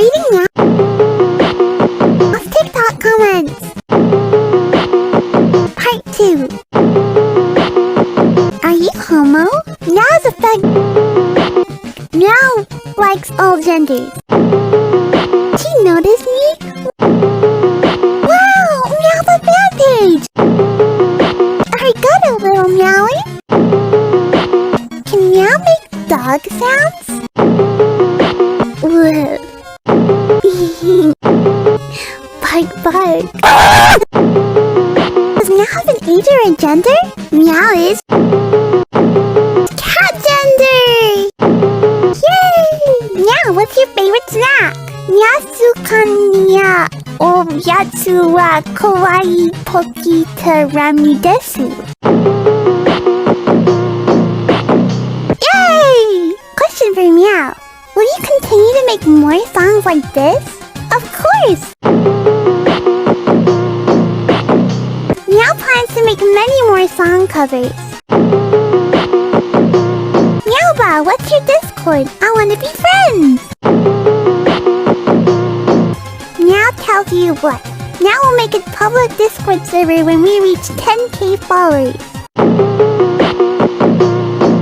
Reading now. Of TikTok comments. Part 2. Are you homo? Meow's a fag. Meow likes all genders. Did you notice me? Wow, Meow's a fan page. Arigato, little Meowie. Can Meow make dog sounds? Whoa. Bark, bark. Does Meow have an age or a gender? Meow is cat gender! Yay! Meow, what's your favorite snack? Yasukanya or Yatsu wa kawaii poki terami desu. Yay! Question for Meow. Will you continue to make more songs like this? Of course! Meow plans to make many more song covers. Meowba, what's your Discord? I want to be friends! Meow tells you what. Meow will make a public Discord server when we reach 10k followers.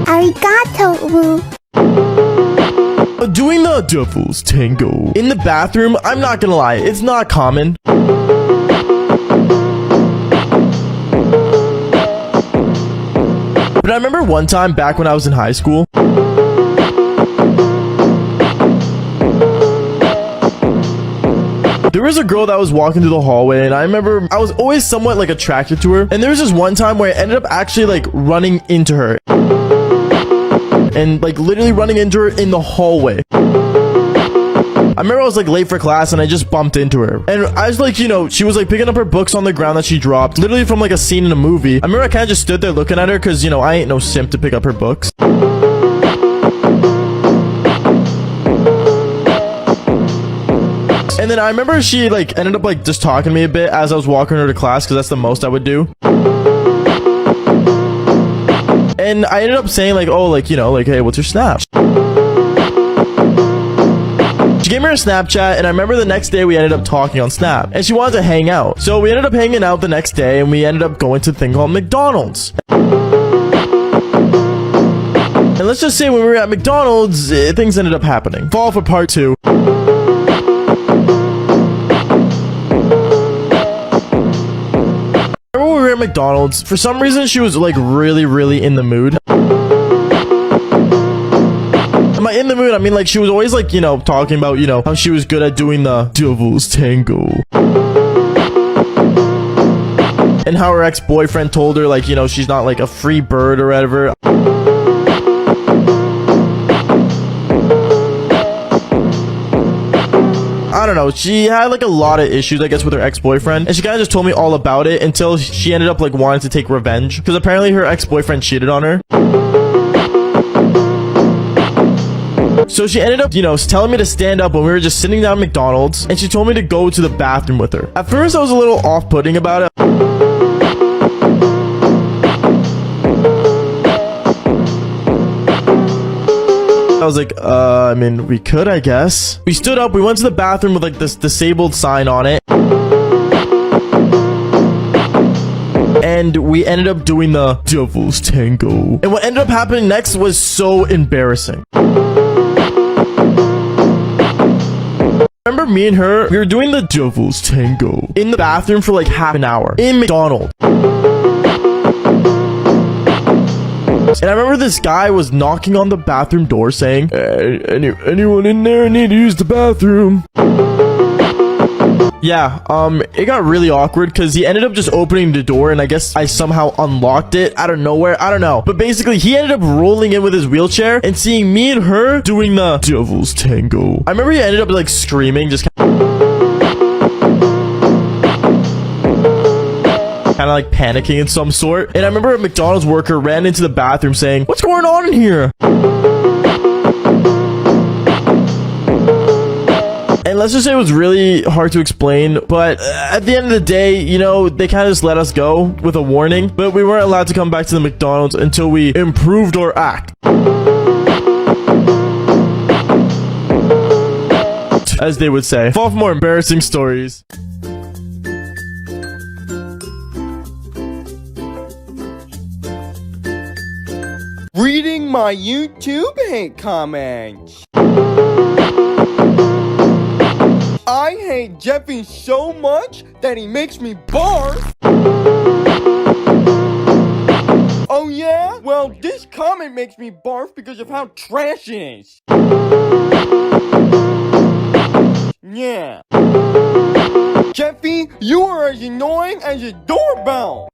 Arigato, Wu. Doing the devil's tango in the bathroom, I'm not gonna lie, it's not common. But I remember one time back when I was in high school, there was a girl that was walking through the hallway, and I remember I was always somewhat like attracted to her. And there was this one time where I ended up actually like running into her. And like literally running into her in the hallway. I remember I was like late for class and I just bumped into her. And I was like, you know, she was like picking up her books on the ground that she dropped, literally from like a scene in a movie. I remember I kind of just stood there looking at her because, you know, I ain't no simp to pick up her books. And then I remember she like ended up like just talking to me a bit as I was walking her to class because that's the most I would do. And I ended up saying like, oh, like, you know, like, hey, what's your snap? She gave me her Snapchat, and I remember the next day we ended up talking on Snap, and she wanted to hang out. So we ended up hanging out the next day, and we ended up going to a thing called McDonald's. And let's just say when we were at McDonald's, things ended up happening. Fall for part 2. When we were at McDonald's, for some reason she was like really in the mood. Am I in the mood? I mean, like, she was always like, you know, talking about, you know, how she was good at doing the devil's tango. And how her ex-boyfriend told her, like, you know, she's not like a free bird or whatever. I don't know, she had like a lot of issues, I guess, with her ex-boyfriend, and she kind of just told me all about it until she ended up like wanting to take revenge because apparently her ex-boyfriend cheated on her. So she ended up, you know, telling me to stand up when we were just sitting down at McDonald's, and she told me to go to the bathroom with her. At first I was a little off-putting about it. I was like, I mean, we could, I guess. We stood up, we went to the bathroom with like this disabled sign on it. And we ended up doing the devil's tango. And what ended up happening next was so embarrassing. Remember me and her, we were doing the devil's tango in the bathroom for like half an hour in McDonald's. And I remember this guy was knocking on the bathroom door saying, hey, anyone in there? I need to use the bathroom. Yeah, it got really awkward because he ended up just opening the door, and I guess I somehow unlocked it out of nowhere. I don't know. But basically, he ended up rolling in with his wheelchair and seeing me and her doing the devil's tango. I remember he ended up like screaming, just kind of like panicking in some sort. And I remember a McDonald's worker ran into the bathroom saying, what's going on in here? And let's just say it was really hard to explain, but at the end of the day, you know, they kind of just let us go with a warning, but we weren't allowed to come back to the McDonald's until we improved our act. as they would say. Fall for more embarrassing stories. Reading my YouTube hate comments. I hate Jeffy so much that he makes me barf. Oh yeah? Well, this comment makes me barf because of how trash it is. Yeah. Jeffy, you are as annoying as a doorbell.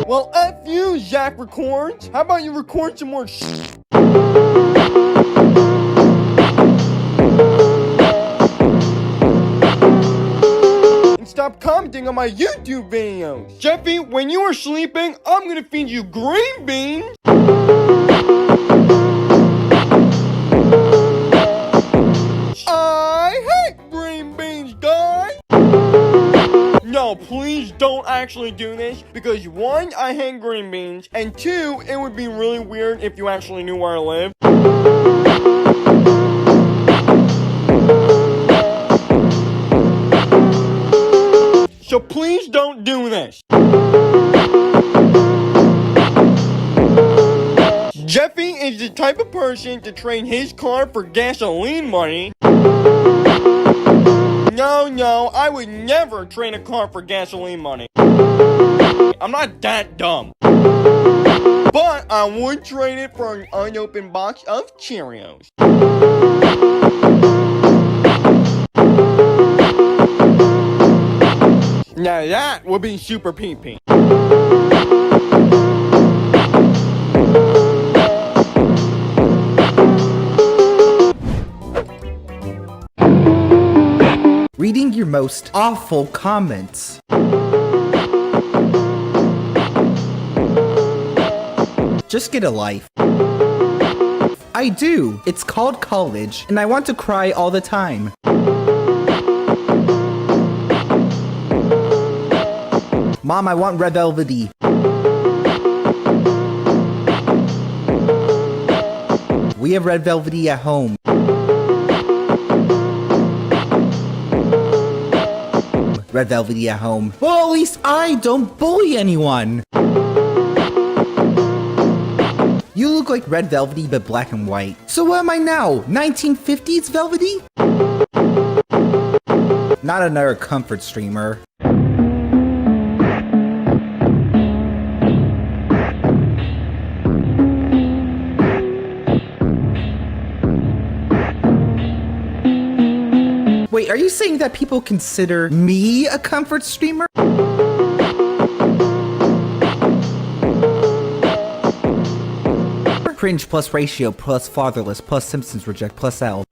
Well, F you, Zach Records. How about you record some more shit? And stop commenting on my YouTube videos. Jeffy, when you are sleeping, I'm gonna feed you green beans. I hate green beans, guys. No, please don't actually do this, because 1, I hate green beans, and 2, it would be really weird if you actually knew where I live. So please don't do this. Jeffy is the type of person to trade his car for gasoline money. No, I would never trade a car for gasoline money. I'm not that dumb. But I would trade it for an unopened box of Cheerios. Now that would be super pee-pee. Reading your most awful comments. Just get a life. I do. It's called college, and I want to cry all the time. Mom, I want red velvety. We have red velvety at home. Red velvety at home. Well, at least I don't bully anyone. You look like red velvety but black and white. So what am I now? 1950s velvety? Not another comfort streamer. Wait, are you saying that people consider me a comfort streamer? Cringe plus ratio plus fatherless plus Simpsons reject plus L.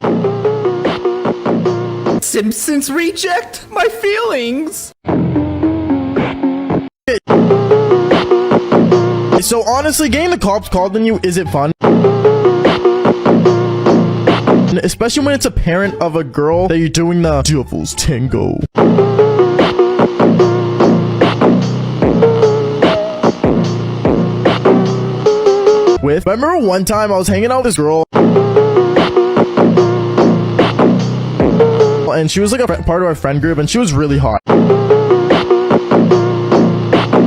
Simpsons reject? My feelings! So honestly, getting the cops called on you isn't fun. Especially when it's a parent of a girl that you're doing the devil's tango with. But I remember one time I was hanging out with this girl, and she was like a part of our friend group, and she was really hot.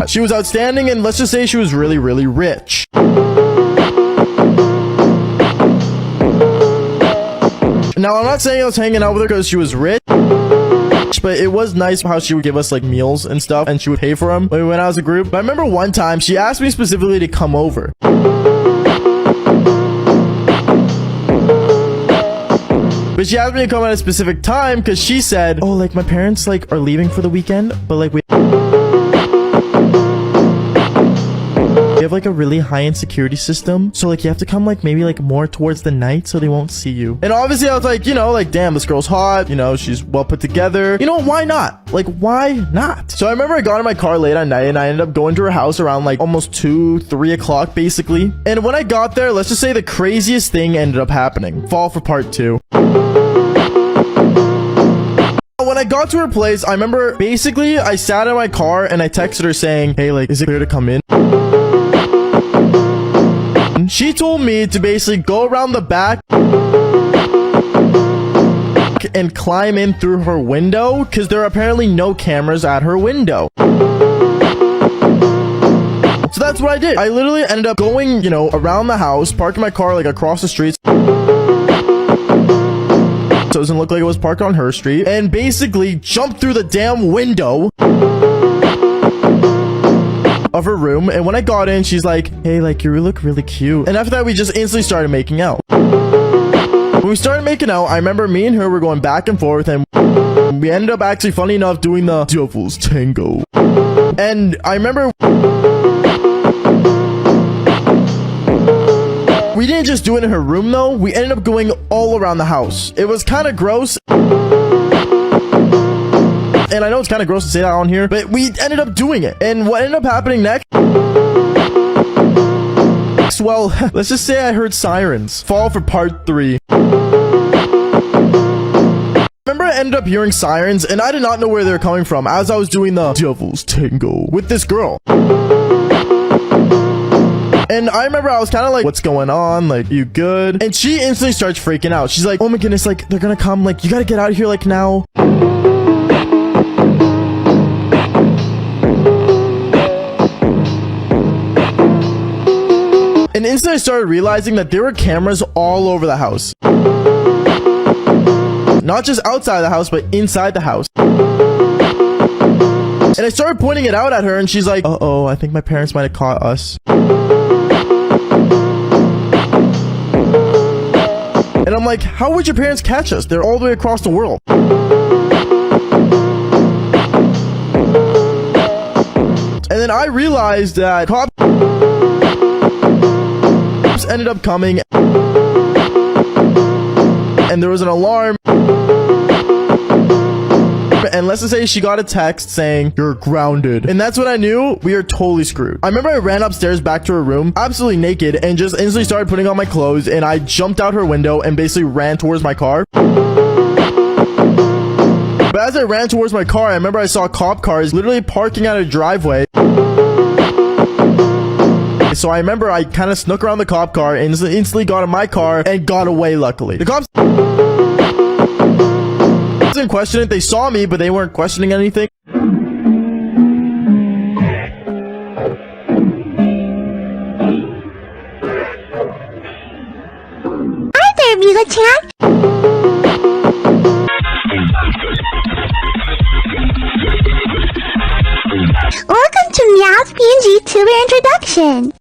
She was outstanding, and let's just say she was really, really rich. Now, I'm not saying I was hanging out with her because she was rich, but it was nice how she would give us like meals and stuff, and she would pay for them when we went out as a group. But I remember one time she asked me specifically to come over. But she asked me to come at a specific time because she said, oh, like my parents like are leaving for the weekend, but like we have like a really high-end security system, so like you have to come like maybe like more towards the night so they won't see you. And obviously I was like, you know, like damn, this girl's hot, you know, she's well put together, you know, why not? Like why not? So I remember I got in my car late at night and I ended up going to her house around like almost 2-3 o'clock basically. And when I got there, let's just say the craziest thing ended up happening. Fall for part 2. When I got to her place, I remember basically I sat in my car and I texted her saying, hey, like, is it clear to come in? phone. She told me to basically go around the back and climb in through her window because there are apparently no cameras at her window. So that's what I did. I literally ended up going, around the house, parking my car like across the street, so it doesn't look like it was parked on her street, and basically jumped through the damn window of her room. And when I got in, she's like, hey, like, you look really cute. And after that, we just instantly started making out. When we started making out, I remember me and her were going back and forth, and we ended up actually, funny enough, doing the devil's tango. And I remember we didn't just do it in her room though, we ended up going all around the house. It was kind of gross. And I know it's kind of gross to say that on here, but we ended up doing it. And what ended up happening next? Well, let's just say I heard sirens. Fall for part 3. Remember, I ended up hearing sirens, and I did not know where they were coming from as I was doing the devil's tango with this girl. And I remember I was kind of like, what's going on? Like, you good? And she instantly starts freaking out. She's like, oh my goodness, like, they're gonna come. Like, you gotta get out of here, like, now. And instantly I started realizing that there were cameras all over the house. Not just outside the house, but inside the house. And I started pointing it out at her, and she's like, uh-oh, I think my parents might have caught us. And I'm like, how would your parents catch us? They're all the way across the world. And then I realized that cops ended up coming, and there was an alarm. And let's just say she got a text saying, you're grounded. And that's when I knew we are totally screwed. I remember I ran upstairs back to her room, absolutely naked, and just instantly started putting on my clothes, and I jumped out her window and basically ran towards my car. But as I ran towards my car, I remember I saw cop cars literally parking at a driveway. So I remember I kind of snuck around the cop car and instantly got in my car and got away, luckily. The cops didn't question it. They saw me, but they weren't questioning anything. Hi there, Mila-chan. Welcome to Meow's PNG tuber introduction.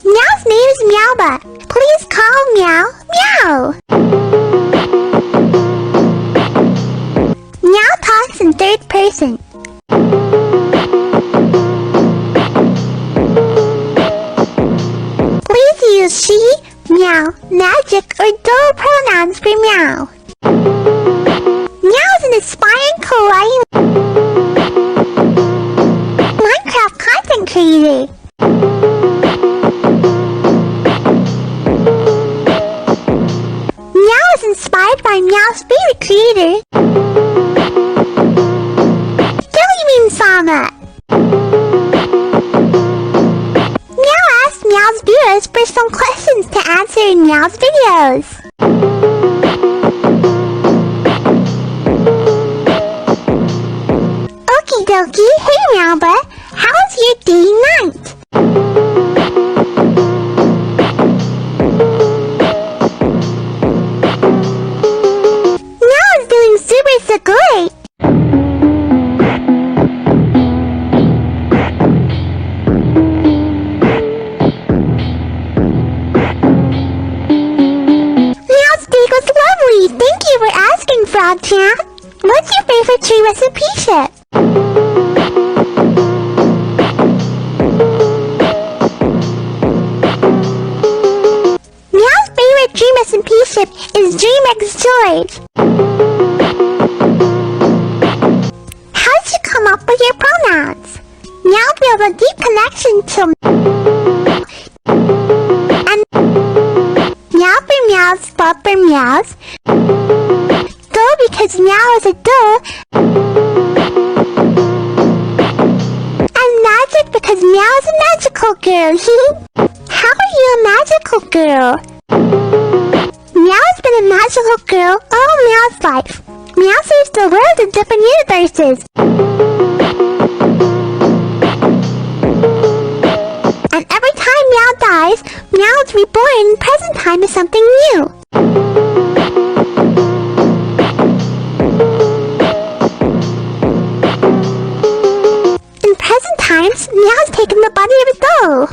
Meow's name is Meowba. Please call Meow, Meow. Meow talks in third person. Please use she, meow, magic, or dual pronouns for meow. Meow is an aspiring kawaii Minecraft content creator. Meow is inspired by Meow's favorite creator, Jellybean-sama. Meow asked Meow's viewers for some questions to answer in Meow's videos. Okie dokie, hey Meowba, how's your day night? Meow is doing super great. Meow's day was lovely, thank you for asking, Frog-chan. What's your favorite tree recipe ship? Meow's favorite dream recipe ship is DreamX George. How'd you come up with your pronouns? Meow feels a deep connection to and meow for meows, spot for meows. Doe because meow is a doe. And magic because meow is a magic magical girl. How are you a magical girl? Meow's been a magical girl all Meow's life. Meow saves the world in different universes. And every time Meow dies, Meow is reborn in present time as something new. In present times, Meow's taken the body of a doll.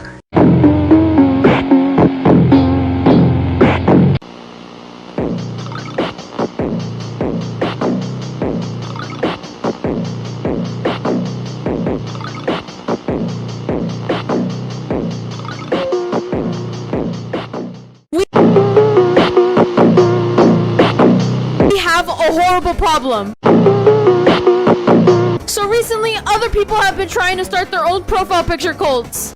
We have a horrible problem. So recently, other people have been trying to start their own profile picture cults.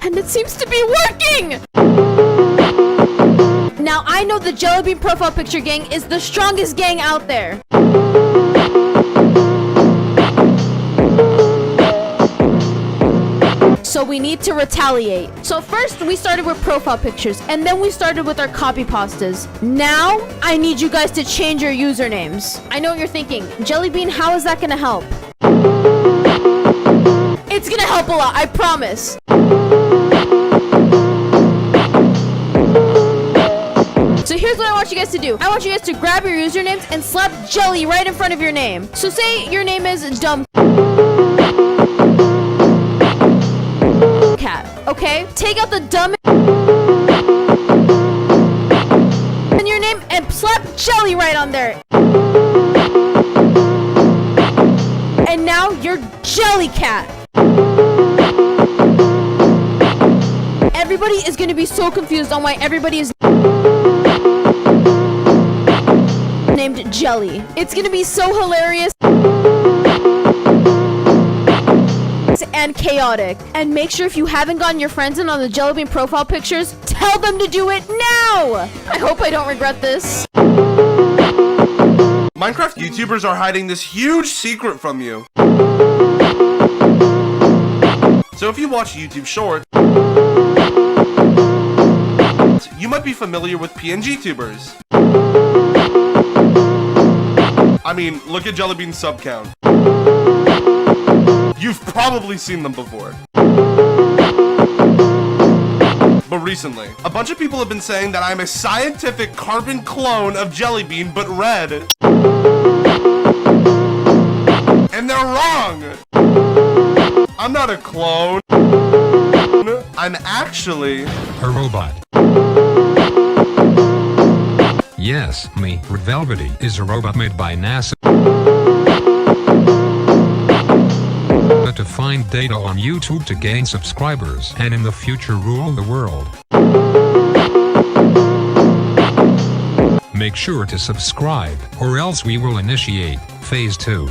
And it seems to be working! Now, I know the Jellybean profile picture gang is the strongest gang out there. So we need to retaliate. So first we started with profile pictures, and then we started with our copy pastas. Now I need you guys to change your usernames. I know what you're thinking. Jellybean, how is that gonna help? It's gonna help a lot, I promise. So here's what I want you guys to do. I want you guys to grab your usernames and slap jelly right in front of your name. So say your name is Dumb Cat, okay? Take out the dumb in your name and slap jelly right on there. And now you're Jelly Cat. Everybody is gonna be so confused on why everybody is named Jelly. It's gonna be so hilarious and chaotic. And make sure if you haven't gotten your friends in on the Jellybean profile pictures, tell them to do it now! I hope I don't regret this. Minecraft YouTubers are hiding this huge secret from you. So if you watch YouTube Shorts, you might be familiar with PNG tubers. I mean, look at Jellybean's sub count. You've probably seen them before. But recently, a bunch of people have been saying that I'm a scientific carbon clone of Jellybean, but red. And they're wrong! I'm not a clone. I'm actually a robot. Yes, me, Velvety, is a robot made by NASA to find data on YouTube to gain subscribers and in the future rule the world. Make sure to subscribe, or else we will initiate Phase 2.